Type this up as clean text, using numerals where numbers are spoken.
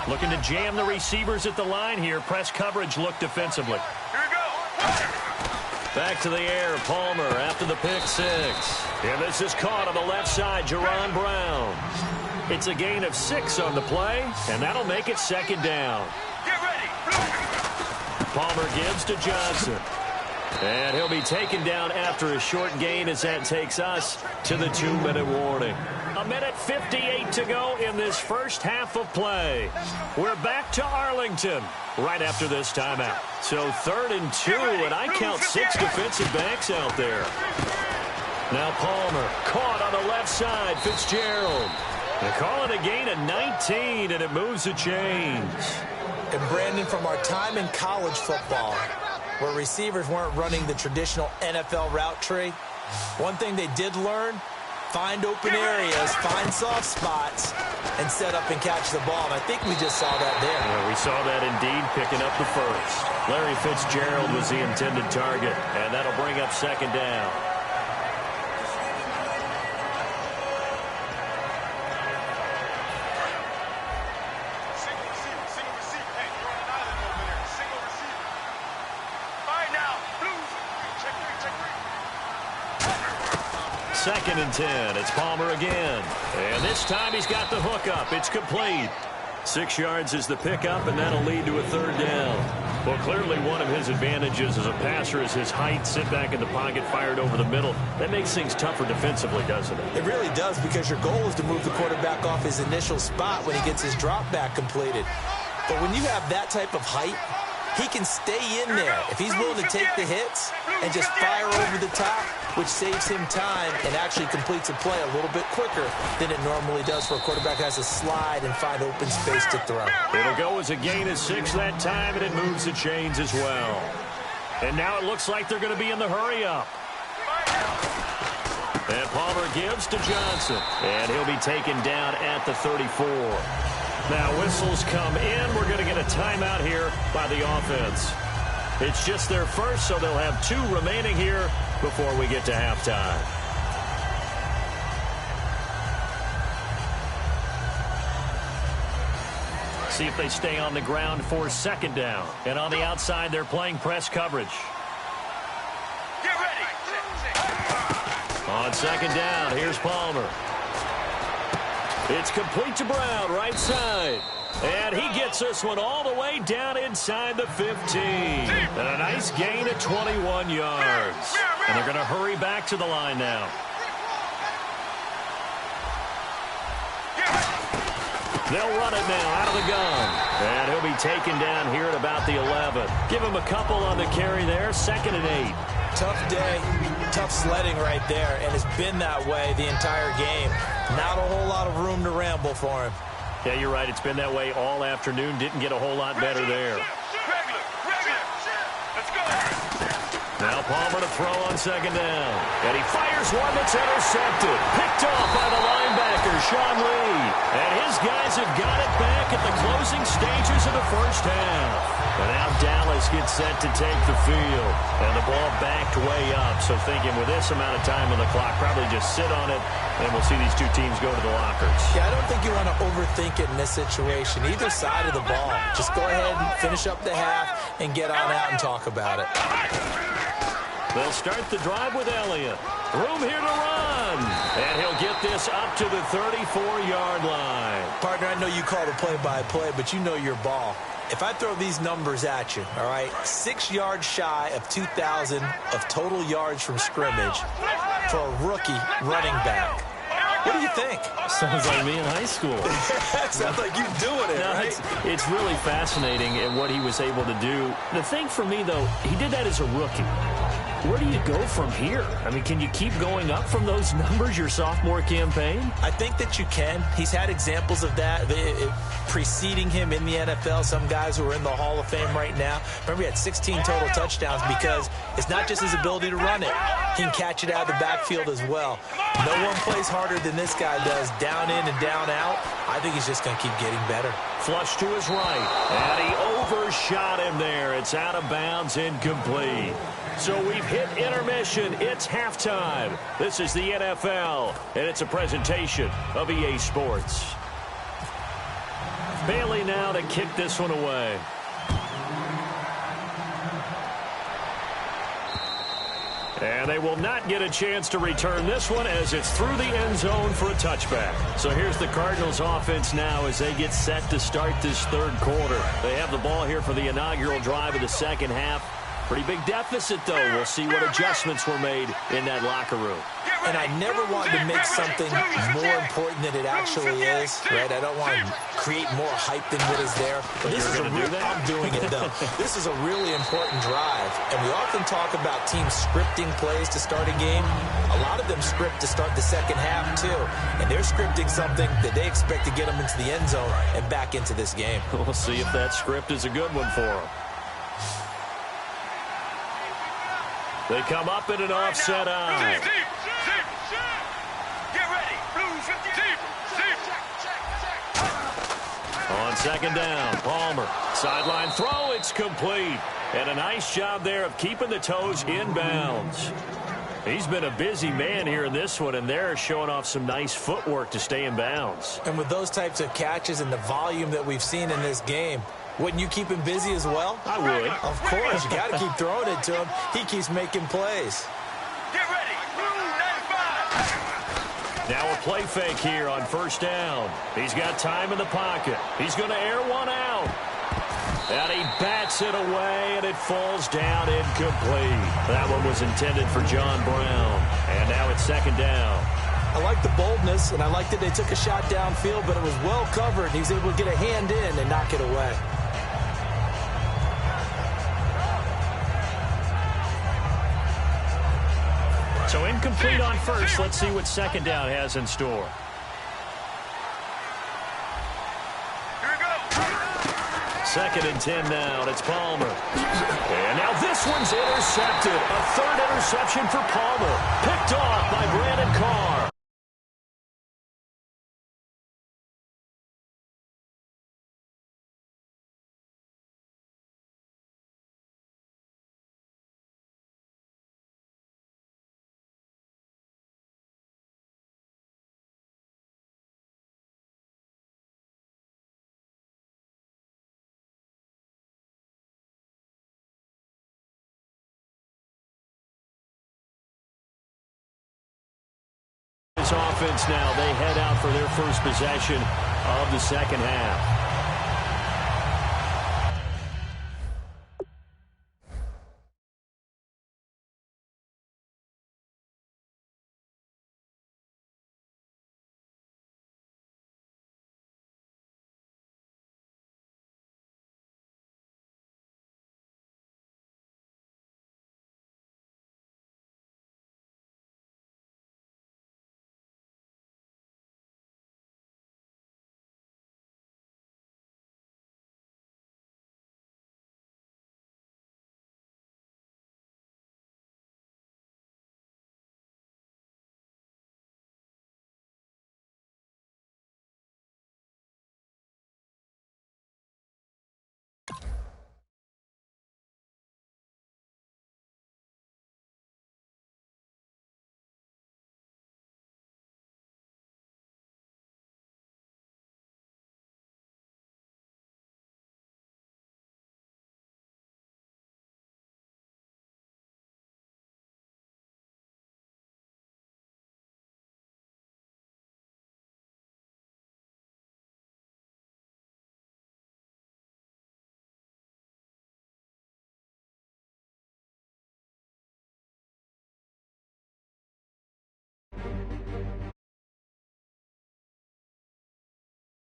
Looking to jam the receivers at the line here. Press coverage look defensively. Here we go. Back to the air, Palmer after the pick six. And this is caught on the left side, Jerron Brown. It's a gain of 6 on the play, and that'll make it second down. Get ready. Palmer gives to Johnson. And he'll be taken down after a short gain as that takes us to the 2-minute warning. 1:58 to go in this first half of play. We're back to Arlington right after this timeout. So 3rd and 2, and I count 6 defensive backs out there. Now Palmer caught on the left side. Fitzgerald. They call it a gain of 19, and it moves the chains. And Brandon, from our time in college football, where receivers weren't running the traditional NFL route tree, one thing they did learn, find open areas, find soft spots, and set up and catch the ball. And I think we just saw that there. Yeah, we saw that indeed, picking up the first. Larry Fitzgerald was the intended target, and that'll bring up second down. Second and 10. It's Palmer again. And this time he's got the hook up. It's complete. 6 yards is the pickup, and that'll lead to a third down. Well, clearly one of his advantages as a passer is his height. Sit back in the pocket, fired over the middle. That makes things tougher defensively, doesn't it? It really does, because your goal is to move the quarterback off his initial spot when he gets his drop back completed. But when you have that type of height, he can stay in there if he's willing to take the hits and just fire over the top, which saves him time and actually completes a play a little bit quicker than it normally does for a quarterback who has to slide and find open space to throw. It'll go as a gain of 6 that time, and it moves the chains as well. And now it looks like they're going to be in the hurry-up. And Palmer gives to Johnson, and he'll be taken down at the 34. Now whistles come in. We're going to get a timeout here by the offense. It's just their first, so they'll have 2 remaining here before we get to halftime. See if they stay on the ground for second down. And on the outside, they're playing press coverage. Get ready. On second down, here's Palmer. It's complete to Brown, right side. And he gets this one all the way down inside the 15. And a nice gain of 21 yards. And they're going to hurry back to the line now. They'll run it now out of the gun. And he'll be taken down here at about the 11. Give him a couple on the carry there. 2nd and 8. Tough day, tough sledding right there, and it's been that way the entire game. Not a whole lot of room to ramble for him. Yeah, you're right. It's been that way all afternoon. Didn't get a whole lot better there. Let's go. Now Palmer to throw on second down. And he fires one that's intercepted. Picked off by the linebacker, Sean Lee. And his guys have got it back at the closing stages of the first half. And now Dallas gets set to take the field. And the ball backed way up. So thinking with this amount of time on the clock, probably just sit on it, and we'll see these 2 teams go to the lockers. Yeah, I don't think you want to overthink it in this situation. Either side of the ball. Just go ahead and finish up the half and get on out and talk about it. They'll start the drive with Elliott. Room here to run. And he'll get this up to the 34-yard line. Partner, I know you call the play-by-play, but you know your ball. If I throw these numbers at you, all right, 6 yards shy of 2,000 of total yards from scrimmage for a rookie running back. What do you think? Sounds like me in high school. Sounds like you doing it, right? It's really fascinating at what he was able to do. The thing for me, though, he did that as a rookie. Where do you go from here? I mean, can you keep going up from those numbers your sophomore campaign? I think that you can. He's had examples of that preceding him in the NFL. Some guys who are in the Hall of Fame right now. Remember, he had 16 total touchdowns because it's not just his ability to run it. He can catch it out of the backfield as well. No one plays harder than this guy does, down in and down out. I think he's just going to keep getting better. Flush to his right, and he overshot him there. It's out of bounds, incomplete. So we've hit intermission. It's halftime. This is the NFL, and it's a presentation of EA Sports. Bailey now to kick this one away. And they will not get a chance to return this one as it's through the end zone for a touchback. So here's the Cardinals offense now as they get set to start this third quarter. They have the ball here for the inaugural drive of the second half. Pretty big deficit, though. We'll see what adjustments were made in that locker room. And I never want to make something more important than it actually is, right? I don't want to create more hype than what is there. But this is I'm doing it, though. This is a really important drive. And we often talk about teams scripting plays to start a game. A lot of them script to start the second half, too. And they're scripting something that they expect to get them into the end zone and back into this game. We'll see if that script is a good one for them. They come up in an offset eye. Get ready. On second down, Palmer. Sideline throw, it's complete. And a nice job there of keeping the toes in bounds. He's been a busy man here in this one, and they're showing off some nice footwork to stay in bounds. And with those types of catches and the volume that we've seen in this game, wouldn't you keep him busy as well? I would. Of course. You got to keep throwing it to him. He keeps making plays. Get ready. 95. Now a play fake here on first down. He's got time in the pocket. He's going to air one out. And he bats it away, and it falls down incomplete. That one was intended for John Brown. And now it's second down. I like the boldness, and I like that they took a shot downfield, but it was well covered, and he was able to get a hand in and knock it away. So incomplete on first. Let's see what second down has in store. Here we go. Second and 10 now. It's Palmer. And now this one's intercepted. A third interception for Palmer. Picked off by Brandon Carr. Offense now, they head out for their first possession of the second half.